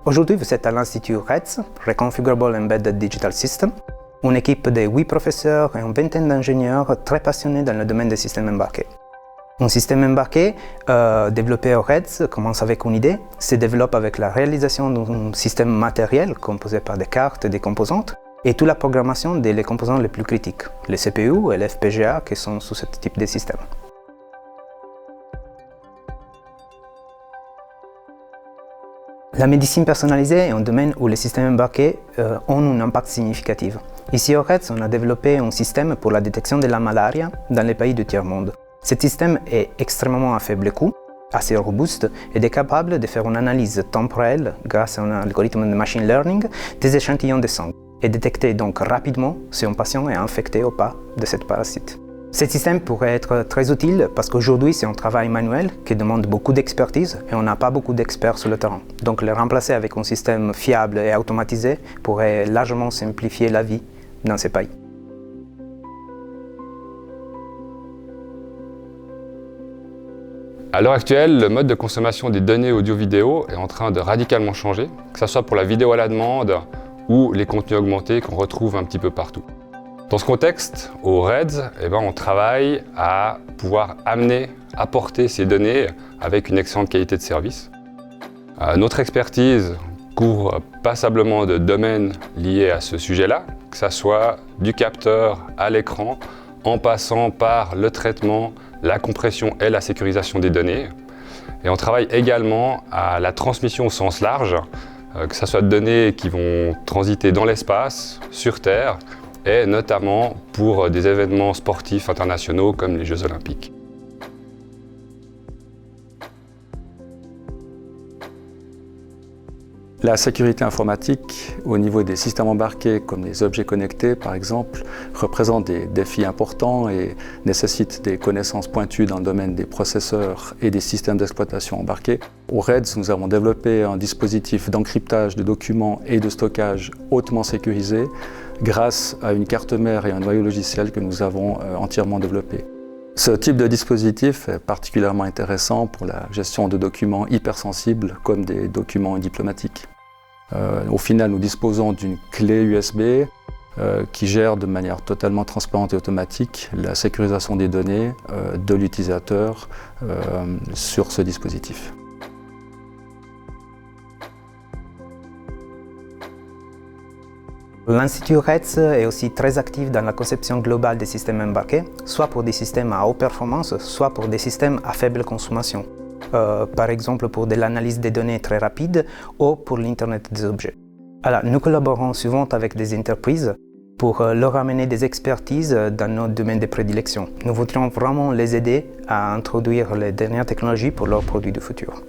Aujourd'hui, vous êtes à l'Institut REDS, Reconfigurable Embedded Digital System, une équipe de 8 professeurs et une vingtaine d'ingénieurs très passionnés dans le domaine des systèmes embarqués. Un système embarqué développé au REDS commence avec une idée, se développe avec la réalisation d'un système matériel composé par des cartes et des composantes, et toute la programmation des composants les plus critiques, les CPU et les FPGA qui sont sous ce type de système. La médecine personnalisée est un domaine où les systèmes embarqués ont un impact significatif. Ici au REDS, on a développé un système pour la détection de la malaria dans les pays du tiers-monde. Ce système est extrêmement à faible coût, assez robuste et est capable de faire une analyse temporelle grâce à un algorithme de machine learning des échantillons de sang et détecter donc rapidement si un patient est infecté ou pas de cette parasite. Ce système pourrait être très utile parce qu'aujourd'hui c'est un travail manuel qui demande beaucoup d'expertise et on n'a pas beaucoup d'experts sur le terrain. Donc le remplacer avec un système fiable et automatisé pourrait largement simplifier la vie dans ces pays. À l'heure actuelle, le mode de consommation des données audio-vidéo est en train de radicalement changer, que ce soit pour la vidéo à la demande ou les contenus augmentés qu'on retrouve un petit peu partout. Dans ce contexte, au REDS, on travaille à pouvoir apporter ces données avec une excellente qualité de service. Notre expertise couvre passablement de domaines liés à ce sujet-là, que ce soit du capteur à l'écran, en passant par le traitement, la compression et la sécurisation des données. Et on travaille également à la transmission au sens large, que ce soit de données qui vont transiter dans l'espace, sur Terre, et notamment pour des événements sportifs internationaux comme les Jeux Olympiques. La sécurité informatique au niveau des systèmes embarqués comme les objets connectés par exemple représente des défis importants et nécessite des connaissances pointues dans le domaine des processeurs et des systèmes d'exploitation embarqués. Au REDS, nous avons développé un dispositif d'encryptage de documents et de stockage hautement sécurisé grâce à une carte mère et un noyau logiciel que nous avons entièrement développé. Ce type de dispositif est particulièrement intéressant pour la gestion de documents hypersensibles comme des documents diplomatiques. Au final, nous disposons d'une clé USB qui gère de manière totalement transparente et automatique la sécurisation des données de l'utilisateur sur ce dispositif. L'Institut REDS est aussi très actif dans la conception globale des systèmes embarqués, soit pour des systèmes à haute performance, soit pour des systèmes à faible consommation. Par exemple pour de l'analyse des données très rapide ou pour l'Internet des objets. Alors, nous collaborons souvent avec des entreprises pour leur amener des expertises dans nos domaines de prédilection. Nous voudrions vraiment les aider à introduire les dernières technologies pour leurs produits du futur.